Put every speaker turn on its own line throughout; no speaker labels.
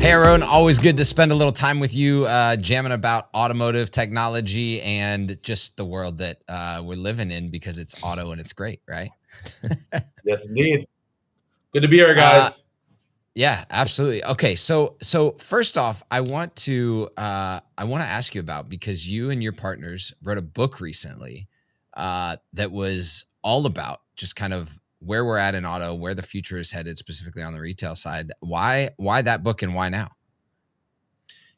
Hey, Aharon, always good to spend a little time with you, jamming about automotive technology and just the world that we're living in, because it's auto and it's great, right?
Yes, indeed. Good to be here, guys.
Yeah, absolutely. Okay, so first off, I want to ask you about, because you and your partners wrote a book recently that was all about just kind of where we're at in auto, where the future is headed, specifically on the retail side. Why that book and why now?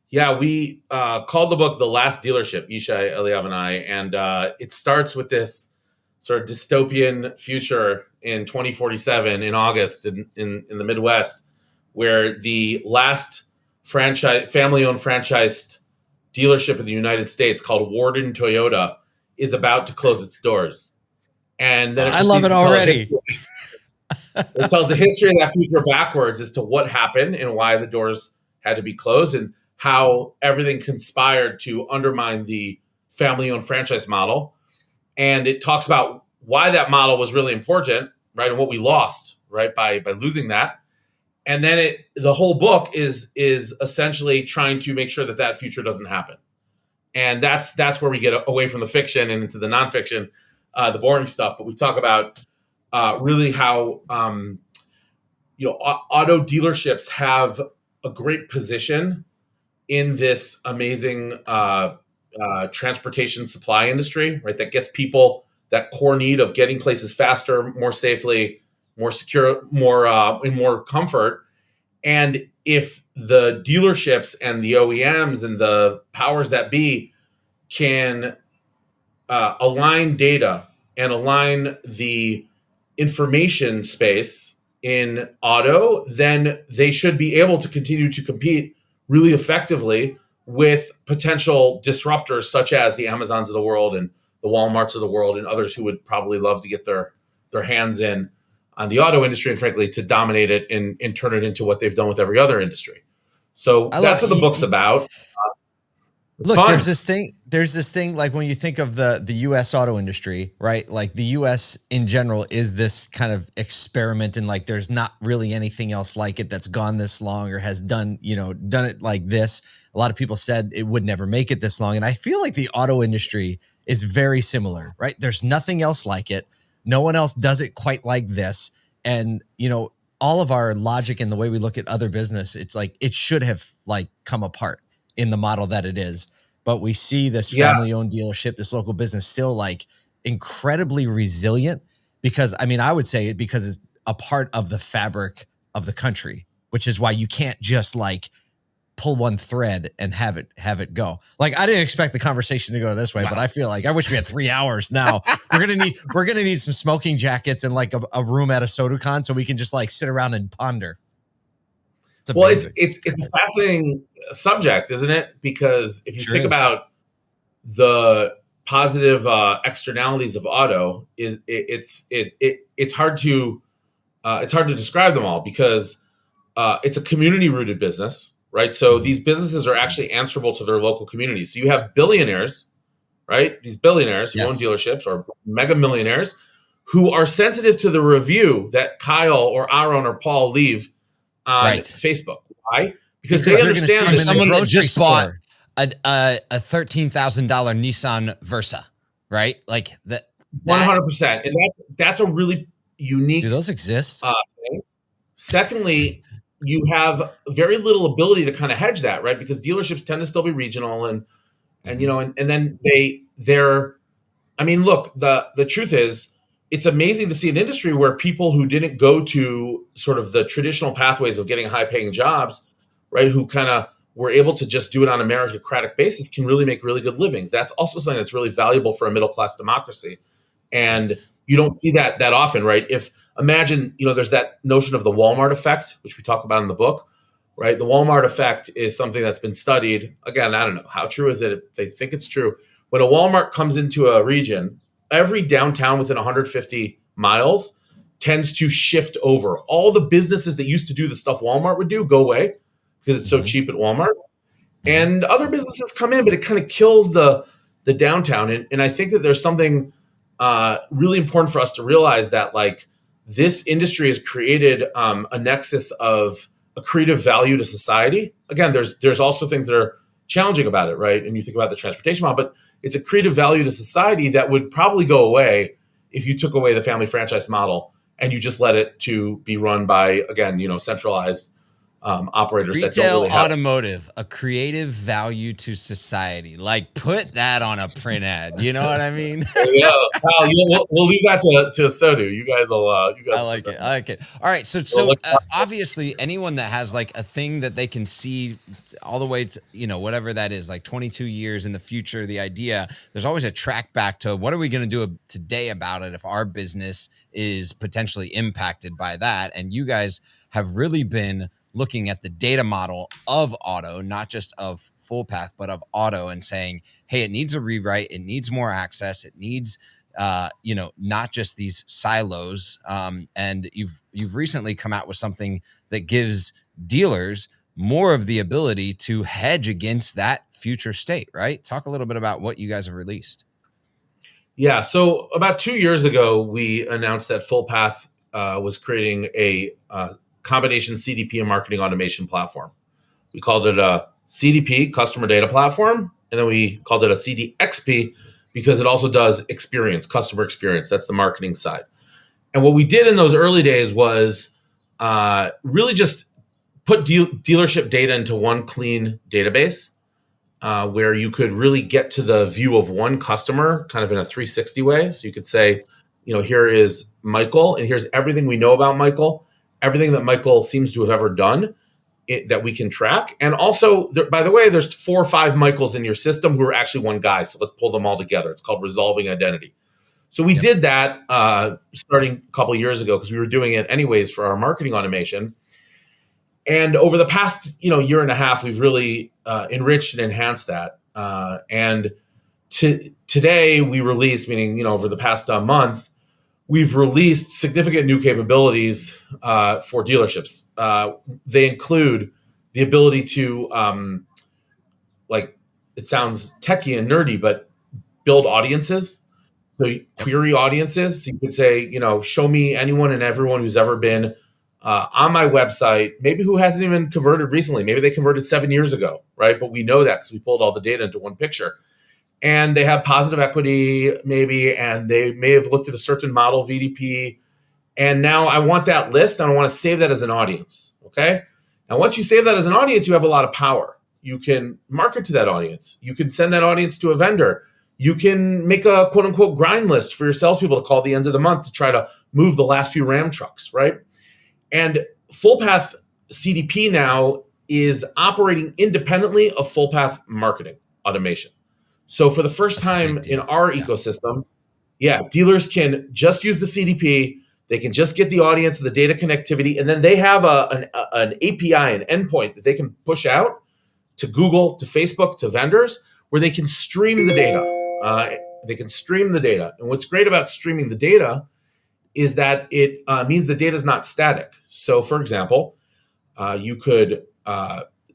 Yeah, we called the book "The Last Dealership," Yishai, Eliav, and I, and it starts with this sort of dystopian future in 2047 in August in the Midwest, where the last family-owned franchised dealership in the United States, called Warden Toyota, is about to close its doors. And then
I love it already.
It tells the history of that future backwards as to what happened and why the doors had to be closed, and how everything conspired to undermine the family-owned franchise model. And it talks about why that model was really important, right, and what we lost, right, by losing that. And then the whole book is essentially trying to make sure that that future doesn't happen. And that's where we get away from the fiction and into the nonfiction, the boring stuff. But we talk about really how auto dealerships have a great position in this amazing transportation supply industry, right? That gets people that core need of getting places faster, more safely, more secure, in more comfort. And if the dealerships and the OEMs and the powers that be can align data and align the information space in auto, then they should be able to continue to compete really effectively with potential disruptors such as the Amazons of the world and the Walmarts of the world and others who would probably love to get their hands in on the auto industry and, frankly, to dominate it and turn it into what they've done with every other industry. So that's what the book's about.
Look, fun. There's this thing, like when you think of the U.S. auto industry, right? Like the U.S. in general is this kind of experiment, and like there's not really anything else like it that's gone this long or has done it like this. A lot of people said it would never make it this long. And I feel like the auto industry is very similar, right? There's nothing else like it. No one else does it quite like this. And, all of our logic and the way we look at other business, it's like it should have like come apart in the model that it is. But we see this family-owned dealership, this local business, still like incredibly resilient, because I would say it because it's a part of the fabric of the country, which is why you can't just like pull one thread and have it go. Like, I didn't expect the conversation to go this way, but I feel like I wish we had 3 hours now. We're gonna need some smoking jackets and like a room at ASOTU so we can just like sit around and ponder.
It's a fascinating subject, isn't it? Because if you think about the positive externalities of auto, it's hard to describe them all, because it's a community rooted business, right? So these businesses are actually answerable to their local communities. So you have billionaires, right? These billionaires who own dealerships, or mega millionaires, who are sensitive to the review that Kyle or Aaron or Paul leave on Facebook. Why? Because they understand that
someone that just bought a $13,000 Nissan Versa, right? Like that.
100%, and that's a really unique.
Do those exist?
Thing. Secondly, you have very little ability to kind of hedge that, right? Because dealerships tend to still be regional, and then they're. I mean, look, the truth is, it's amazing to see an industry where people who didn't go to sort of the traditional pathways of getting high-paying jobs, right, who kind of were able to just do it on a meritocratic basis, can really make really good livings. That's also something that's really valuable for a middle-class democracy. And you don't see that often, right? If imagine, there's that notion of the Walmart effect, which we talk about in the book, right? The Walmart effect is something that's been studied. Again, I don't know how true is it. They think it's true. When a Walmart comes into a region, every downtown within 150 miles tends to shift over. All the businesses that used to do the stuff Walmart would do go away because it's so cheap at Walmart. And other businesses come in, but it kind of kills the downtown. And I think that there's something really important for us to realize, that like this industry has created a nexus of accretive value to society. Again, there's also things that are challenging about it, right? And you think about the transportation model, but it's accretive value to society that would probably go away if you took away the family franchise model and you just let it to be run by, again, centralized operators
Retail
that don't really have
automotive, a creative value to society. Like, put that on a print ad. You know what I mean?
Yeah, we'll leave that to ASOTU. You guys will.
I like it. I like it. All right. So obviously, anyone that has like a thing that they can see all the way to, whatever that is, like 22 years in the future, the idea, there's always a track back to what are we going to do today about it if our business is potentially impacted by that. And you guys have really been looking at the data model of auto, not just of Fullpath, but of auto, and saying, hey, it needs a rewrite. It needs more access. It needs not just these silos. And you've recently come out with something that gives dealers more of the ability to hedge against that future state, right? Talk a little bit about what you guys have released.
Yeah. So about 2 years ago, we announced that Fullpath was creating a combination CDP and marketing automation platform. We called it a CDP, customer data platform, and then we called it a CDXP because it also does customer experience. That's the marketing side. And what we did in those early days was really just put dealership data into one clean database where you could really get to the view of one customer kind of in a 360 way. So you could say, here is Michael, and here's everything we know about Michael, everything that Michael seems to have ever done that we can track. And also, by the way, there's 4 or 5 Michaels in your system who are actually one guy. So let's pull them all together. It's called resolving identity. So we did that starting a couple of years ago because we were doing it anyways for our marketing automation. And over the past year and a half, we've really enriched and enhanced that. And today we released, meaning over the past month, we've released significant new capabilities for dealerships. They include the ability to, it sounds techie and nerdy, but build audiences. So query audiences. So you could say, show me anyone and everyone who's ever been on my website, maybe who hasn't even converted recently. Maybe they converted 7 years ago, right? But we know that because we pulled all the data into one picture. And they have positive equity, maybe, and they may have looked at a certain model VDP. And now I want that list, and I want to save that as an audience, okay? Now, once you save that as an audience, you have a lot of power. You can market to that audience. You can send that audience to a vendor. You can make a quote-unquote grind list for your salespeople to call at the end of the month to try to move the last few Ram trucks, right? And Fullpath CDP now is operating independently of Fullpath marketing automation. So for the first time in our ecosystem, dealers can just use the CDP. They can just get the audience, the data connectivity, and then they have an API, an endpoint that they can push out to Google, to Facebook, to vendors, where they can stream the data. They can stream the data. And what's great about streaming the data is that it means the data is not static. So for example, you could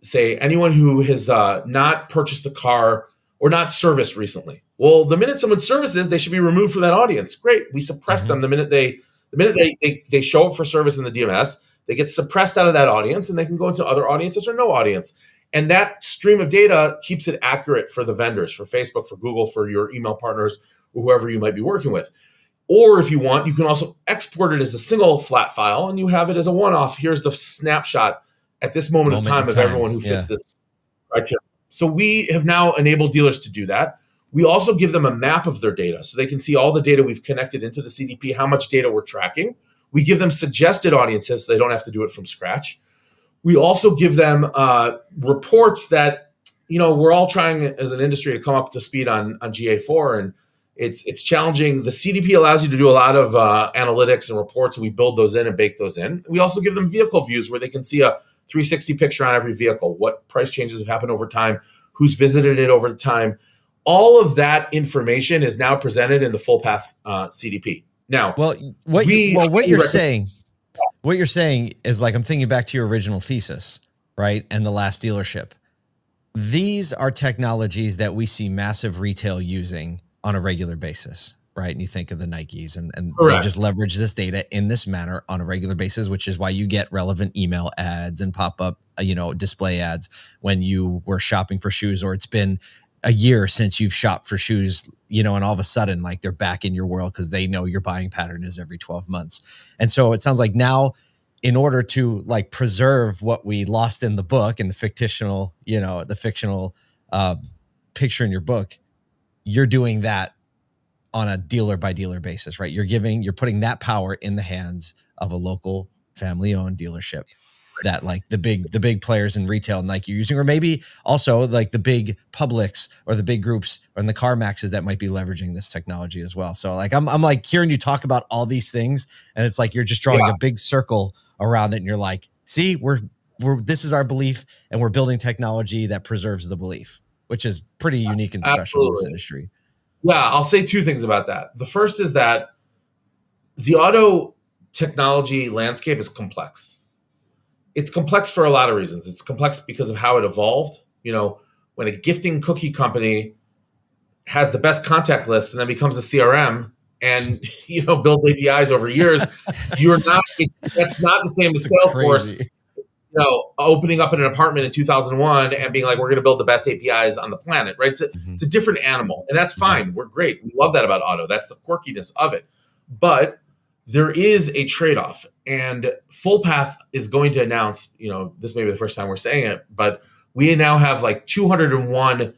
say anyone who has not purchased a car or not serviced recently. Well, the minute someone services, they should be removed from that audience. Great. We suppress them the minute they show up for service in the DMS, they get suppressed out of that audience and they can go into other audiences or no audience. And that stream of data keeps it accurate for the vendors, for Facebook, for Google, for your email partners, or whoever you might be working with. Or if you want, you can also export it as a single flat file and you have it as a one-off. Here's the snapshot at this moment of time of everyone who fits this criteria. So we have now enabled dealers to do that. We also give them a map of their data so they can see all the data we've connected into the CDP, how much data we're tracking. We give them suggested audiences so they don't have to do it from scratch. We also give them reports that, we're all trying as an industry to come up to speed on GA4, and it's challenging. The CDP allows you to do a lot of analytics and reports, and we build those in and bake those in. We also give them vehicle views where they can see a 360 picture on every vehicle, what price changes have happened over time, who's visited it over time. All of that information is now presented in the Fullpath CDP. Now,
what you're saying is, like, I'm thinking back to your original thesis, right? And the last dealership. These are technologies that we see massive retail using on a regular basis. right? And you think of the Nikes, and they
Correct.
just leverage this data in this manner on a regular basis, which is why you get relevant email ads and pop-up, display ads when you were shopping for shoes, or it's been a year since you've shopped for shoes, and all of a sudden, like, they're back in your world because they know your buying pattern is every 12 months. And so it sounds like now, in order to like preserve what we lost in the book and the fictional picture in your book, you're doing that on a dealer by dealer basis, right? You're putting that power in the hands of a local family owned dealership that, like, the big players in retail, Nike, are using, or maybe also like the big Publix or the big groups or the CarMaxes that might be leveraging this technology as well. So like, I'm like hearing you talk about all these things, and it's like you're just drawing a big circle around it, and you're like, see, we're this is our belief, and we're building technology that preserves the belief, which is pretty unique and special in this industry.
Yeah, I'll say two things about that. The first is that the auto technology landscape is complex. It's complex for a lot of reasons. It's complex because of how it evolved. When a gifting cookie company has the best contact list and then becomes a CRM and builds APIs over years, that's not the same as Salesforce. Opening up in an apartment in 2001 and being like, we're going to build the best APIs on the planet, right? It's a different animal, and that's fine. We're great. We love that about auto. That's the quirkiness of it. But there is a trade-off, and Fullpath is going to announce, this may be the first time we're saying it, but we now have like 201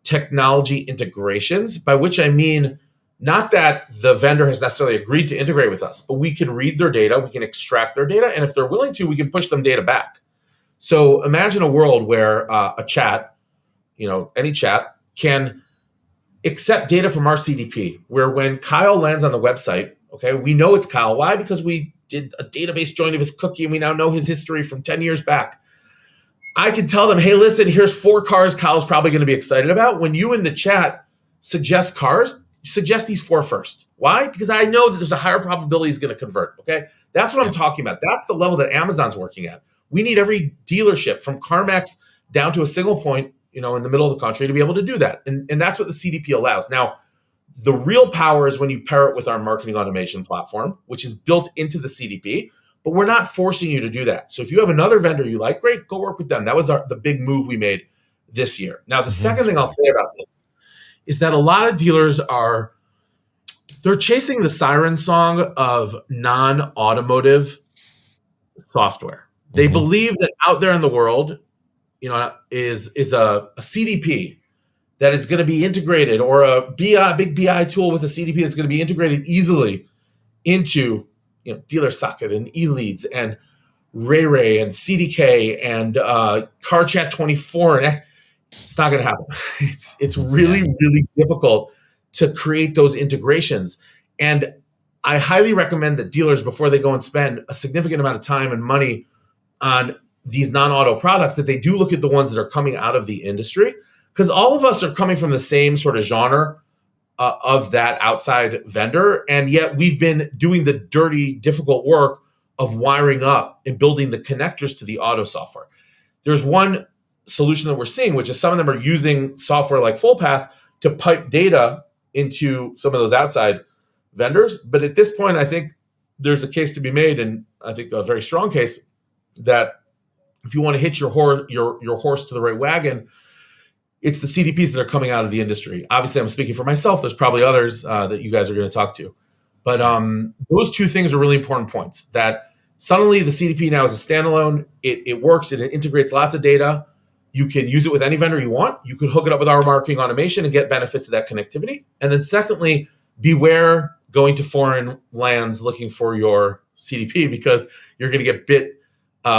technology integrations, by which I mean not that the vendor has necessarily agreed to integrate with us, but we can read their data, we can extract their data, and if they're willing to, we can push them data back. So imagine a world where a chat, any chat, can accept data from our CDP, where when Kyle lands on the website, okay, we know it's Kyle. Why? Because we did a database join of his cookie, and we now know his history from 10 years back. I can tell them, hey, listen, here's 4 cars Kyle's probably going to be excited about. When you in the chat suggest cars, suggest these 4 first. Why? Because I know that there's a higher probability he's going to convert. Okay, that's what I'm talking about. That's the level that Amazon's working at. We need every dealership from CarMax down to a single point, in the middle of the country to be able to do that. And that's what the CDP allows. Now, the real power is when you pair it with our marketing automation platform, which is built into the CDP, but we're not forcing you to do that. So if you have another vendor you like, great, go work with them. That was the big move we made this year. Now, the second thing I'll say about this is that a lot of dealers they're chasing the siren song of non-automotive software. They believe that out there in the world, is a CDP that is going to be integrated, or a big BI tool with a CDP that's going to be integrated easily into Dealer Socket and eLeads and Ray and CDK and CarChat 24, and it's not going to happen. It's really, really difficult to create those integrations. And I highly recommend that dealers, before they go and spend a significant amount of time and money on these non-auto products, that they do look at the ones that are coming out of the industry, because all of us are coming from the same sort of genre of that outside vendor. And yet we've been doing the dirty, difficult work of wiring up and building the connectors to the auto software. There's one solution that we're seeing, which is some of them are using software like Fullpath to pipe data into some of those outside vendors. But at this point, I think there's a case to be made, and I think a very strong case, that if you want to hitch your horse to the right wagon, it's the CDPs that are coming out of the industry. Obviously, I'm speaking for myself. There's probably others that you guys are going to talk to. But those two things are really important points, that suddenly the CDP now is a standalone. It works, and it integrates lots of data. You can use it with any vendor you want. You could hook it up with our marketing automation and get benefits of that connectivity. And then secondly, beware going to foreign lands looking for your CDP, because you're going to get bit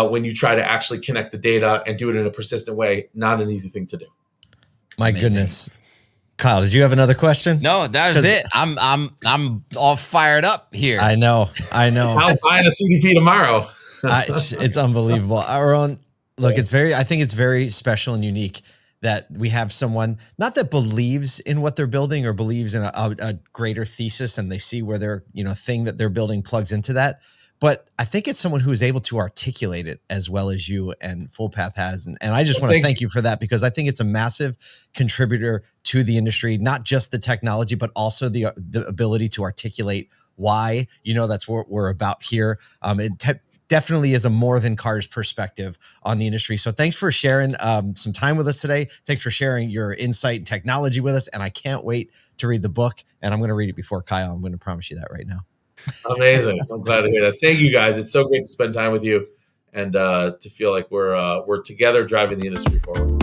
when you try to actually connect the data and do it in a persistent way. Not an easy thing to do.
My goodness. Kyle, did you have another question?
No, that was it. I'm all fired up here.
I know.
I was buying a CDP tomorrow.
It's unbelievable. Aharon, look, I think it's very special and unique that we have someone, not that believes in what they're building or believes in a greater thesis, and they see where their thing that they're building plugs into that, but I think it's someone who is able to articulate it as well as you and Fullpath has. And I just want to thank you for that, because I think it's a massive contributor to the industry, not just the technology, but also the ability to articulate why. That's what we're about here. It definitely is a more than cars perspective on the industry. So thanks for sharing some time with us today. Thanks for sharing your insight and technology with us. And I can't wait to read the book. And I'm going to read it before Kyle. I'm going to promise you that right now.
Amazing. I'm glad to hear that. Thank you, guys. It's so great to spend time with you and to feel like we're together driving the industry forward.